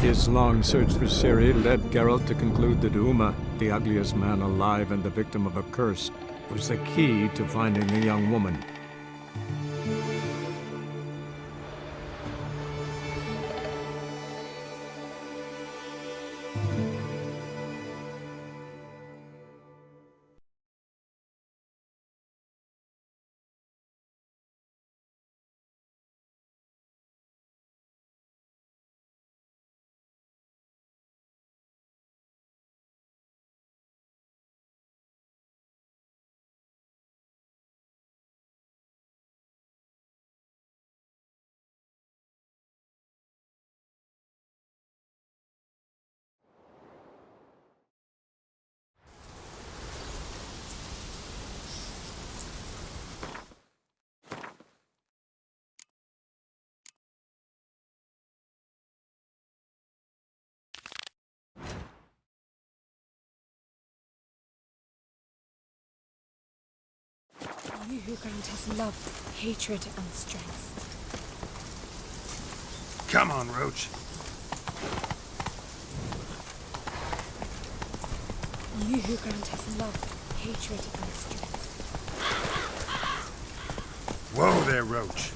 His long search for Ciri led Geralt to conclude that Uma, the ugliest man alive and the victim of a curse, was the key to finding the young woman. You who grant us love, hatred, and strength. Come on, Roach. You who grant us love, hatred, and strength. Whoa there, Roach.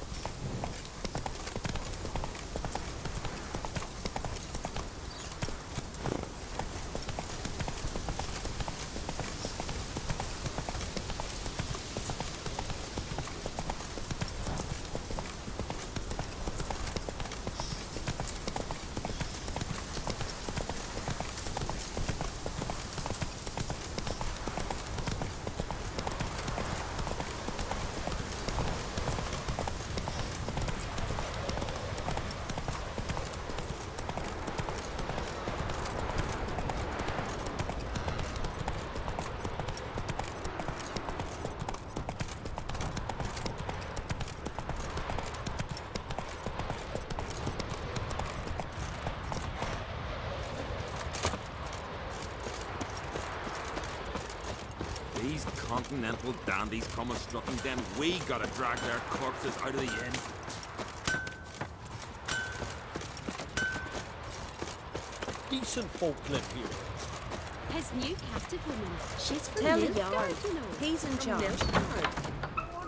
These continental dandies coming strutting, then we gotta drag their corpses out of the inn. Decent folk live here. His new captive woman. She's from Tell the Nilfgaard, yard. you know. He's in charge.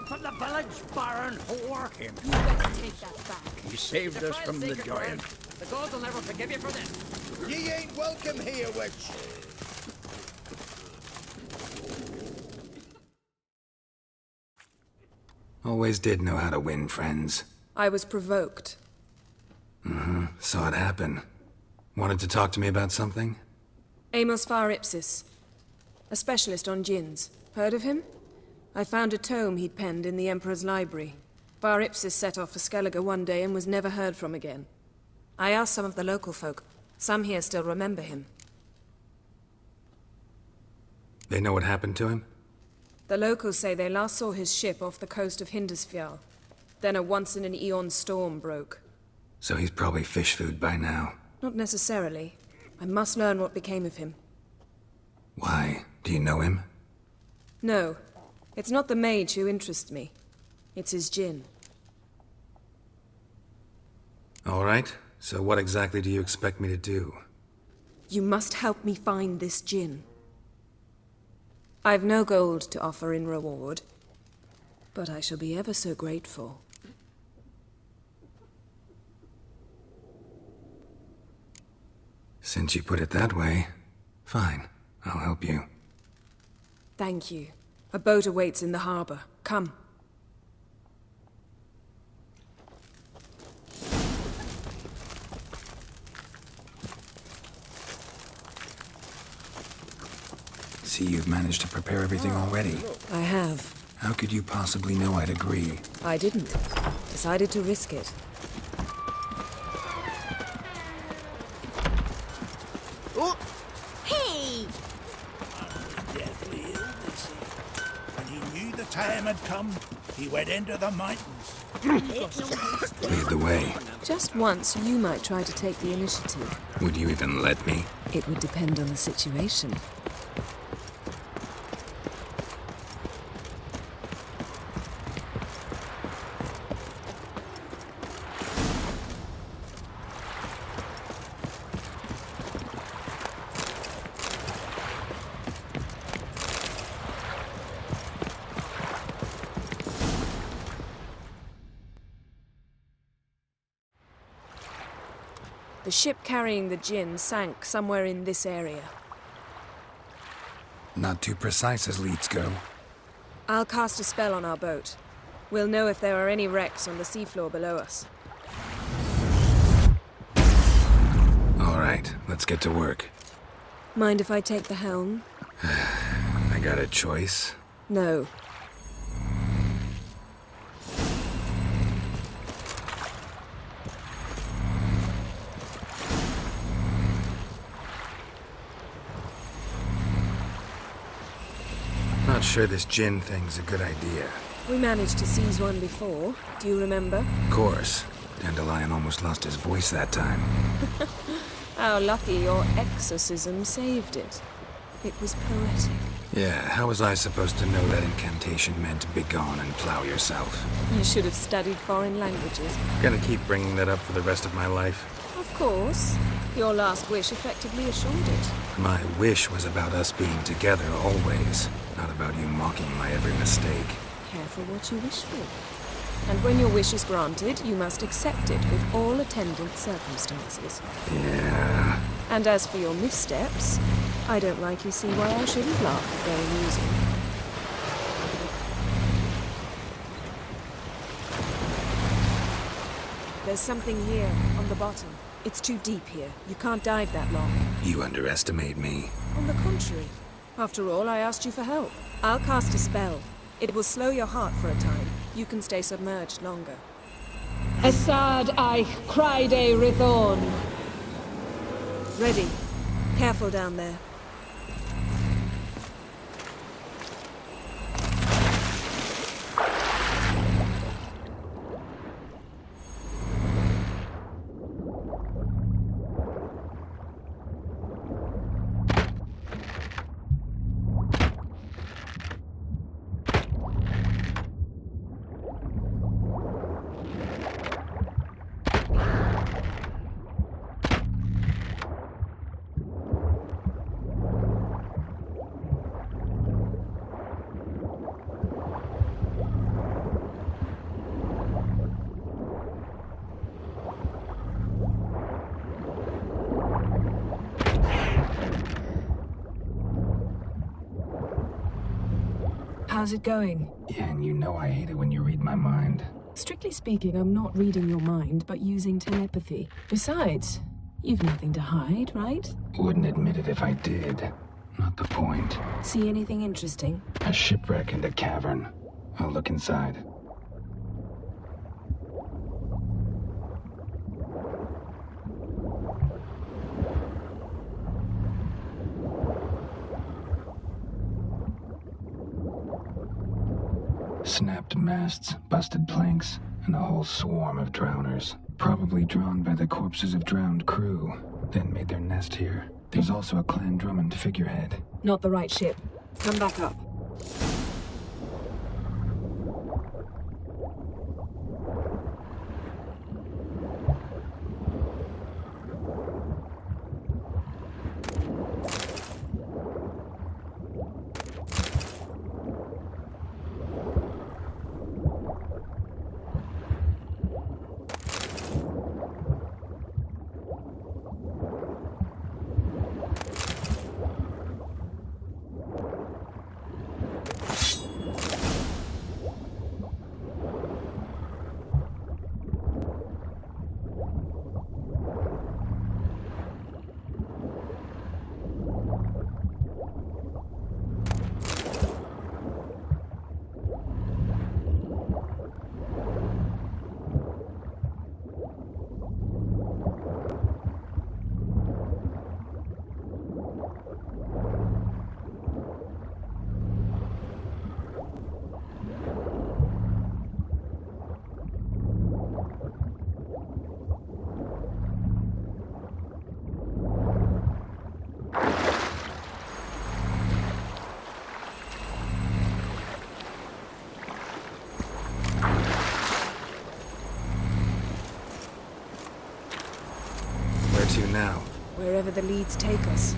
From the village, Baron whore him. You best take that back. He saved us from the giant. The gods will never forgive you for this. Ye ain't welcome here, witch. Always did know how to win friends. I was provoked. Saw it happen. Wanted to talk to me about something? Amos Far Ipsis. A specialist on djinns. Heard of him? I found a tome he'd penned in the Emperor's library. Far Ipsis set off for Skellige one day and was never heard from again. I asked some of the local folk. Some here still remember him. They know what happened to him? The locals say they last saw his ship off the coast of Hindisfjall. Then a once-in-an-eon storm broke. So he's probably fish food by now. Not necessarily. I must learn what became of him. Why? Do you know him? No. It's not the mage who interests me. It's his djinn. All right. So what exactly do you expect me to do? You must help me find this djinn. I've no gold to offer in reward, but I shall be ever so grateful. Since you put it that way, fine. I'll help you. Thank you. A boat awaits in the harbor. Come. See, you've managed to prepare everything already. I have. How could you possibly know I'd agree? I didn't. Decided to risk it. Oh! Hey! Deathly ill, they say. When he knew the time had come, he went into the mountains. Lead the way. Just once, you might try to take the initiative. Would you even let me? It would depend on the situation. The ship carrying the Jinn sank somewhere in this area. Not too precise as leads go. I'll cast a spell on our boat. We'll know if there are any wrecks on the seafloor below us. All right, let's get to work. Mind if I take the helm? I got a choice. No. Not sure this Jinn thing's a good idea. We managed to seize one before. Do you remember? Of course. Dandelion almost lost his voice that time. How lucky your exorcism saved it. It was poetic. Yeah, how was I supposed to know that incantation meant begone and plow yourself? You should have studied foreign languages. Gonna keep bringing that up for the rest of my life. Of course. Your last wish effectively assured it. My wish was about us being together always, not about you mocking my every mistake. Careful what you wish for. And when your wish is granted, you must accept it with all attendant circumstances. Yeah. And as for your missteps, I don't rightly see why I shouldn't laugh if they're amusing. There's something here, on the bottom. It's too deep here. You can't dive that long. You underestimate me. On the contrary. After all, I asked you for help. I'll cast a spell. It will slow your heart for a time. You can stay submerged longer. Assad I cried a Rithorn. Ready. Careful down there. How's it going? Yeah, and you know I hate it when you read my mind. Strictly speaking, I'm not reading your mind, but using telepathy. Besides, you've nothing to hide, right? Wouldn't admit it if I did. Not the point. See anything interesting? A shipwreck and a cavern. I'll look inside. Snapped masts, busted planks, and a whole swarm of drowners. Probably drawn by the corpses of drowned crew, then made their nest here. There's also a Clan Drummond figurehead. Not the right ship. Come back up. Where to now? Wherever the leads take us.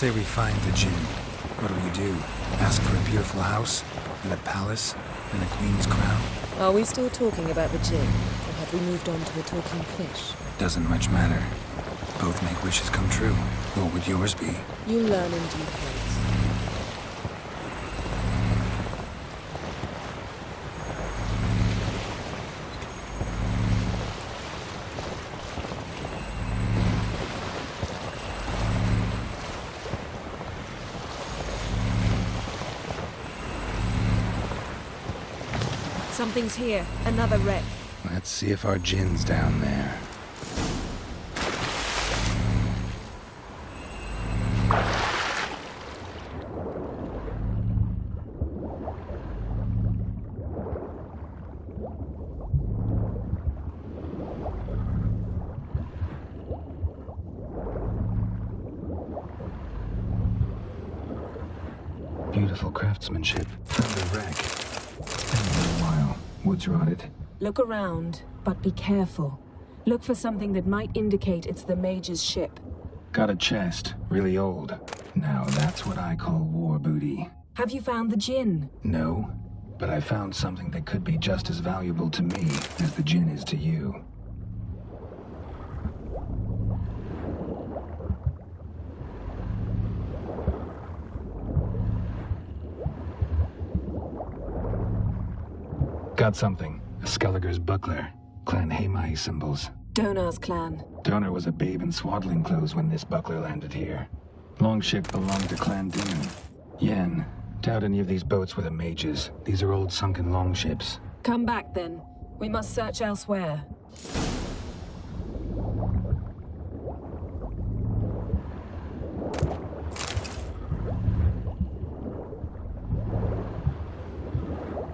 Say we find the Jinn. What do? Ask for a beautiful house, and a palace, and a queen's crown? Are we still talking about the Jinn, or have we moved on to the talking fish? Doesn't much matter. Both make wishes come true. What would yours be? You learn in due course. Something's here. Another wreck. Let's see if our Jinn's down there. Beautiful craftsmanship. Found a wreck. Been a little while. Wood's rotted. Look around, but be careful. Look for something that might indicate it's the Mage's ship. Got a chest. Really old. Now that's what I call war booty. Have you found the Jinn? No, but I found something that could be just as valuable to me as the Jinn is to you. Got something. A Skelliger's buckler. Clan Hamai symbols. Donar's clan. Donar was a babe in swaddling clothes when this buckler landed here. Longship belonged to Clan Dimon. Yen, doubt any of these boats were the Mages. These are old sunken longships. Come back then. We must search elsewhere.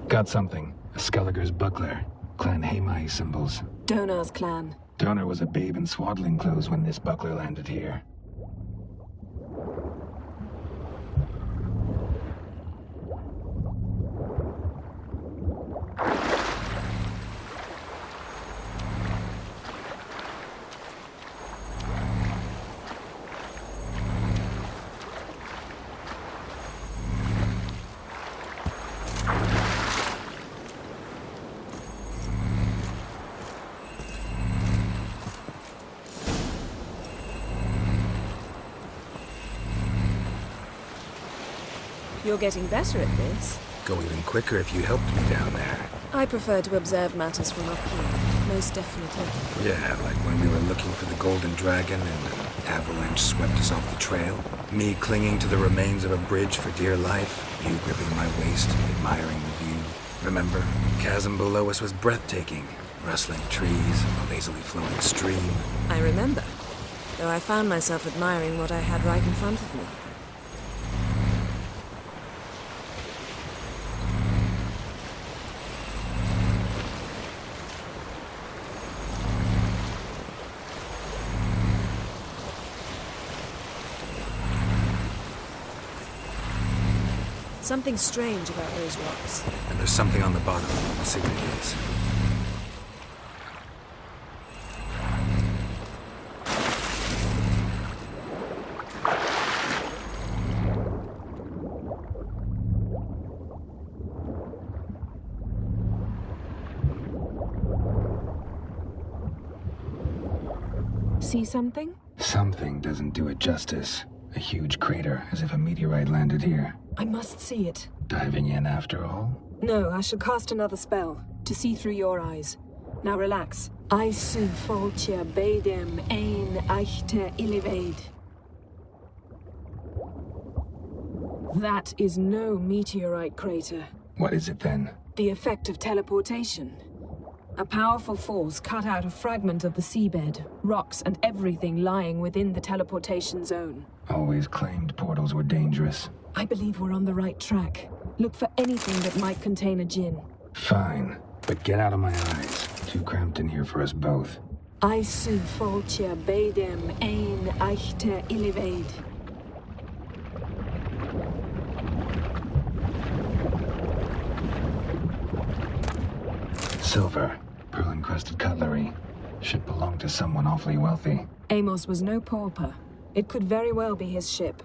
Got something. A Skelliger's buckler. Clan Hamai symbols. Donar's clan. Donar was a babe in swaddling clothes when this buckler landed here. You're getting better at this. Go even quicker if you helped me down there. I prefer to observe matters from up here, most definitely. Yeah, like when we were looking for the Golden Dragon and an avalanche swept us off the trail. Me clinging to the remains of a bridge for dear life. You gripping my waist, admiring the view. Remember? Chasm below us was breathtaking. Rustling trees, a lazily flowing stream. I remember, though I found myself admiring what I had right in front of me. Something strange about those rocks. And there's something on the bottom. I'll see what it is. See something? Something doesn't do it justice. A huge crater, as if a meteorite landed here. I must see it. Diving in after all? No, I shall cast another spell, to see through your eyes. Now relax. Aisu foltja beidem ein eichte iliveid. That is no meteorite crater. What is it then? The effect of teleportation. A powerful force cut out a fragment of the seabed, rocks and everything lying within the teleportation zone. Always claimed portals were dangerous. I believe we're on the right track. Look for anything that might contain a Jinn. Fine, but get out of my eyes. Too cramped in here for us both. Aisu foltja beidem ein eichte iliveid. Silver, pearl-encrusted cutlery. Ship belonged to someone awfully wealthy. Amos was no pauper. It could very well be his ship.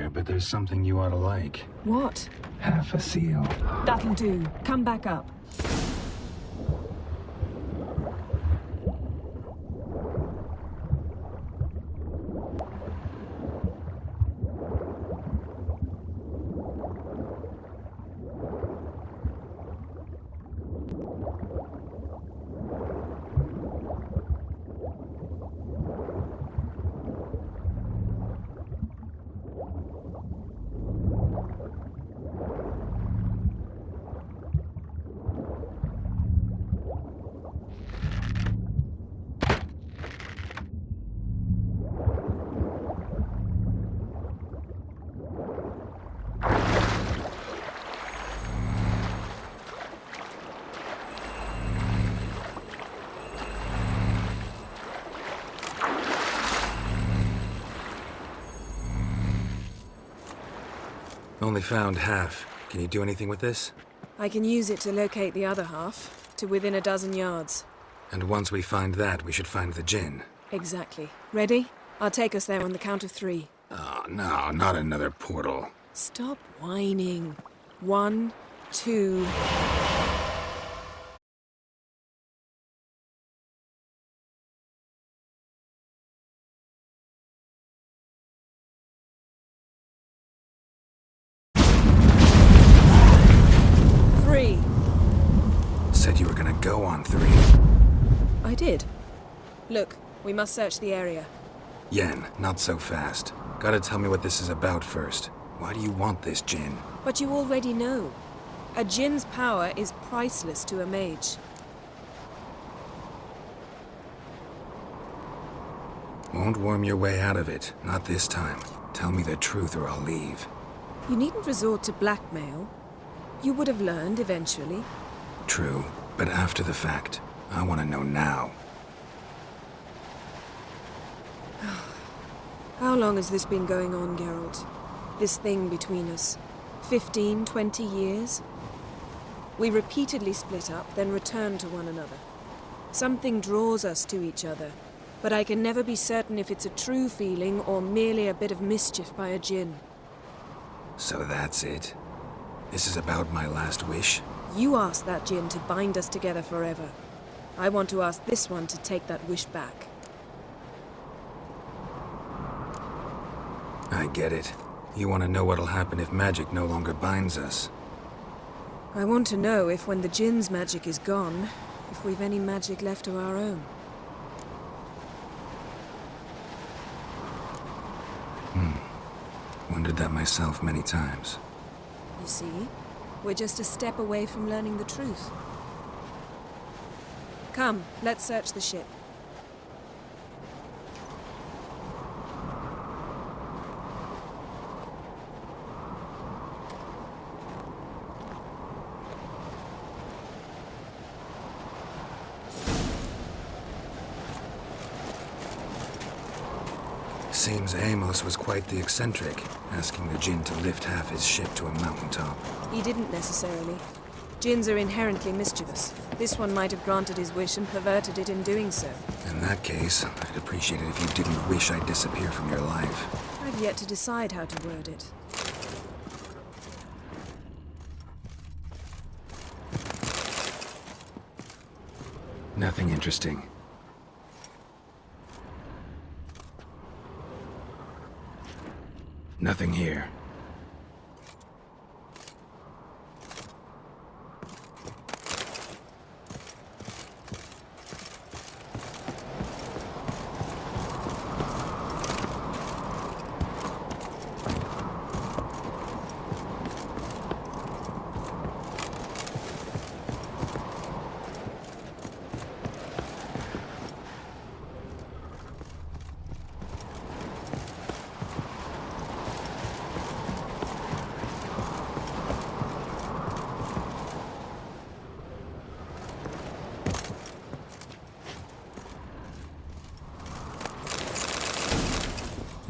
either, but there's something you ought to like. What? Half a seal. That'll do. Come back up. Only found half. Can you do anything with this? I can use it to locate the other half, to within a dozen yards. And once we find that, we should find the gin. Exactly. Ready? I'll take us there on the count of 3. Oh, no, not another portal. Stop whining. 1, 2... Said you were gonna go on 3. I did. Look, we must search the area. Yen, not so fast. Gotta tell me what this is about first. Why do you want this gin? But you already know. A djinn's power is priceless to a mage. Won't worm your way out of it. Not this time. Tell me the truth or I'll leave. You needn't resort to blackmail. You would have learned eventually. True, but after the fact. I want to know now. How long has this been going on, Geralt? This thing between us? 15, 20 years? We repeatedly split up, then returned to one another. Something draws us to each other, but I can never be certain if it's a true feeling or merely a bit of mischief by a djinn. So that's it? This is about my last wish? You asked that djinn to bind us together forever. I want to ask this one to take that wish back. I get it. You want to know what'll happen if magic no longer binds us. I want to know if when the djinn's magic is gone, if we've any magic left of our own. Wondered that myself many times. You see? We're just a step away from learning the truth. Come, let's search the ship. Seems Amos was quite the eccentric, asking the djinn to lift half his ship to a mountaintop. He didn't necessarily. Djinns are inherently mischievous. This one might have granted his wish and perverted it in doing so. In that case, I'd appreciate it if you didn't wish I'd disappear from your life. I've yet to decide how to word it. Nothing interesting. Nothing here.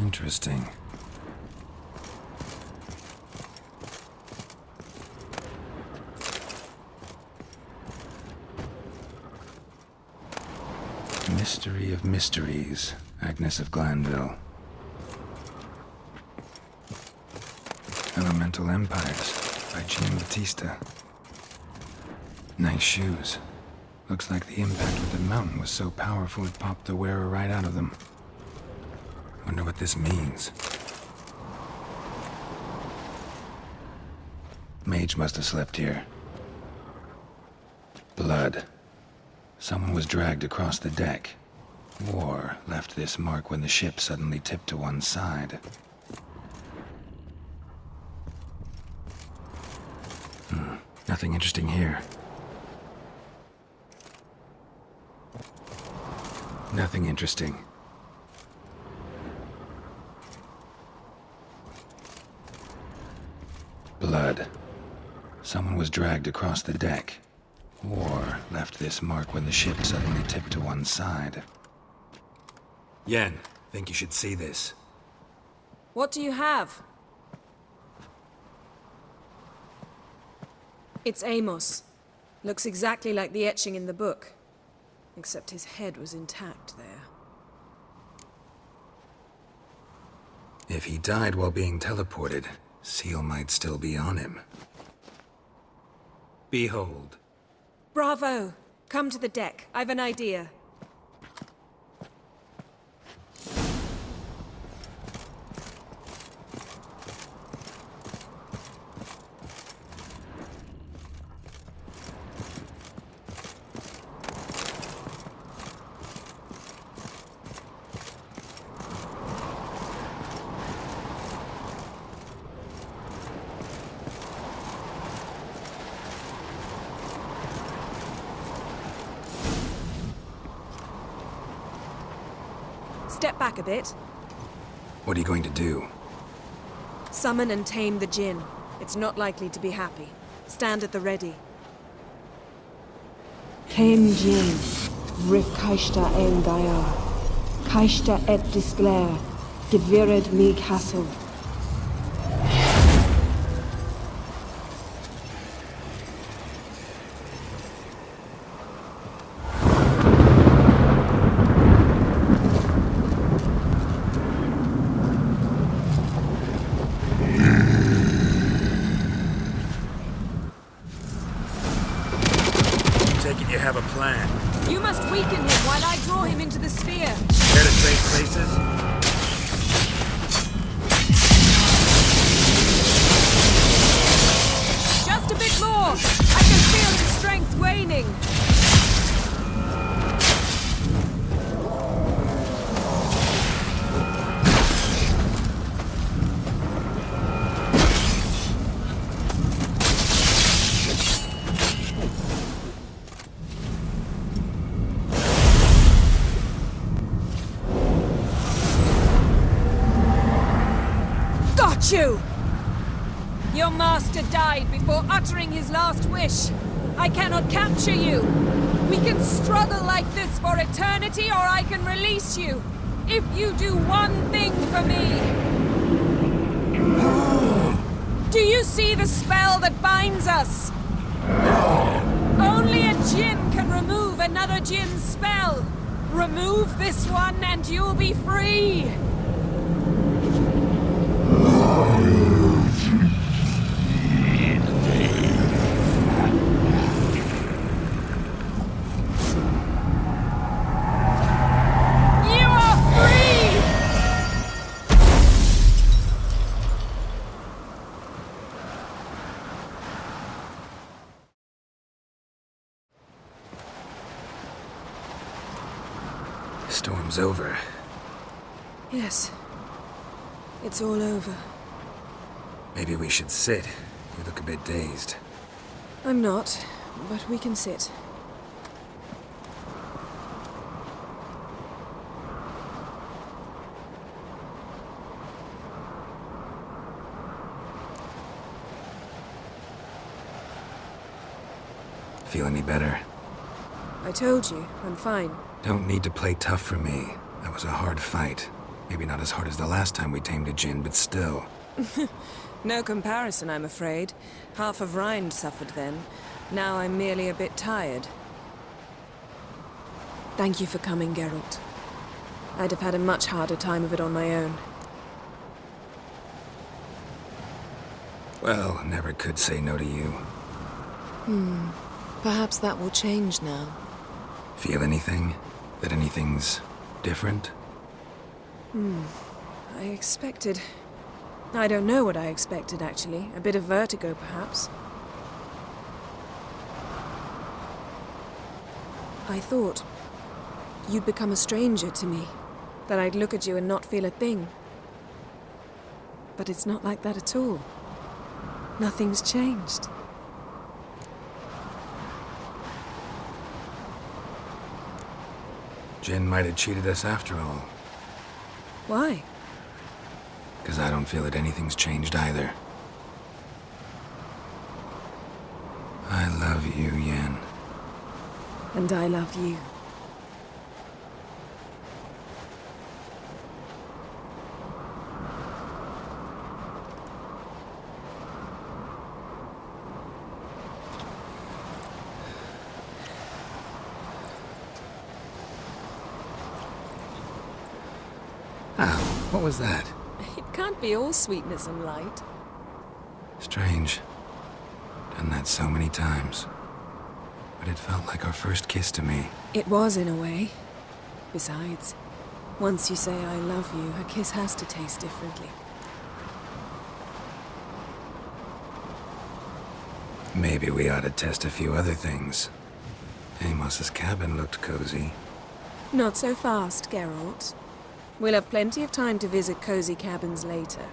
Interesting. Mystery of mysteries, Agnes of Glanville. Elemental Empires by Jean Batista. Nice shoes. Looks like the impact with the mountain was so powerful it popped the wearer right out of them. Wonder what this means. Mage must have slept here. Blood. Someone was dragged across the deck. War left this mark when the ship suddenly tipped to one side. Nothing interesting here. Nothing interesting. Blood. Someone was dragged across the deck. War left this mark when the ship suddenly tipped to one side. Yen, think you should see this. What do you have? It's Amos. Looks exactly like the etching in the book. Except his head was intact there. If he died while being teleported, Seal might still be on him. Behold. Bravo! Come to the deck. I've an idea. Step back a bit. What are you going to do? Summon and tame the Jinn. It's not likely to be happy. Stand at the ready. Came Jin, Rif Kaishta en Gaia, Kaishta et Disclair, Gevired me Castle. You have a plan. You must weaken him while I draw him into the sphere. Care to trade places? Just a bit more! I can feel his strength waning. You! Your master died before uttering his last wish. I cannot capture you. We can struggle like this for eternity, or I can release you. If you do one thing for me. Do you see the spell that binds us? Only a Jinn can remove another Jinn's spell. Remove this one and you'll be free. Storm's over. Yes. It's all over. Maybe we should sit. You look a bit dazed. I'm not, but we can sit. Feel any better? I told you, I'm fine. Don't need to play tough for me. That was a hard fight. Maybe not as hard as the last time we tamed a Jinn, but still. No comparison, I'm afraid. Half of Rind suffered then. Now I'm merely a bit tired. Thank you for coming, Geralt. I'd have had a much harder time of it on my own. Well, never could say no to you. Perhaps that will change now. Feel anything? That anything's different? I expected... I don't know what I expected, actually. A bit of vertigo, perhaps. I thought you'd become a stranger to me. That I'd look at you and not feel a thing. But it's not like that at all. Nothing's changed. Jin might have cheated us after all. Why? Because I don't feel that anything's changed either. I love you, Yen. And I love you. Ow, what was that? It can't be all sweetness and light. Strange. Done that so many times. But it felt like our first kiss to me. It was, in a way. Besides, once you say I love you, a kiss has to taste differently. Maybe we ought to test a few other things. Amos's cabin looked cozy. Not so fast, Geralt. We'll have plenty of time to visit cozy cabins later.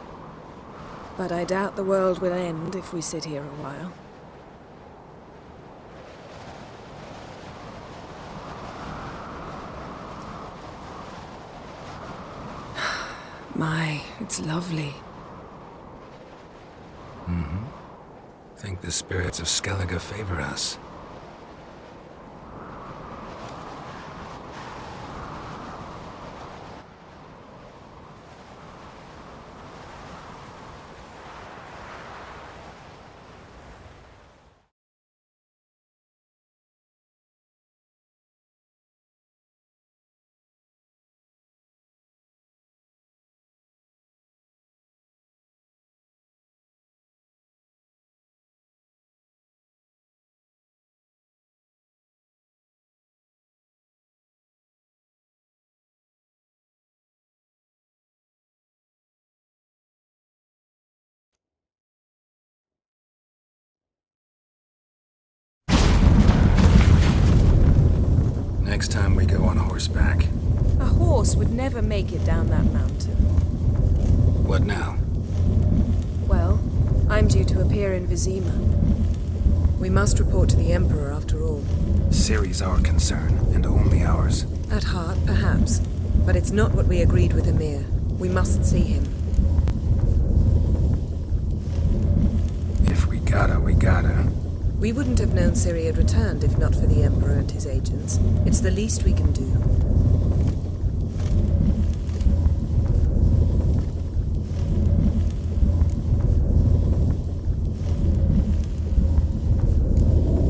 But I doubt the world will end if we sit here a while. My, it's lovely. Think the spirits of Skellige favor us. Next time we go on horseback. A horse would never make it down that mountain. What now? Well, I'm due to appear in Vizima. We must report to the Emperor after all. Ciri's our concern, and only ours. At heart, perhaps. But it's not what we agreed with Emir. We must see him. If we gotta, we gotta. We wouldn't have known Ciri had returned if not for the Emperor and his agents. It's the least we can do.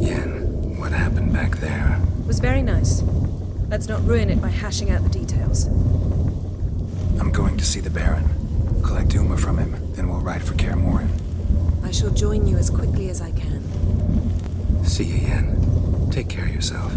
Yen, what happened back there? It was very nice. Let's not ruin it by hashing out the details. I'm going to see the Baron. Collect Uma from him, then we'll ride for Kaer Morhen. I shall join you as quickly as I can. See you, Yen. Take care of yourself.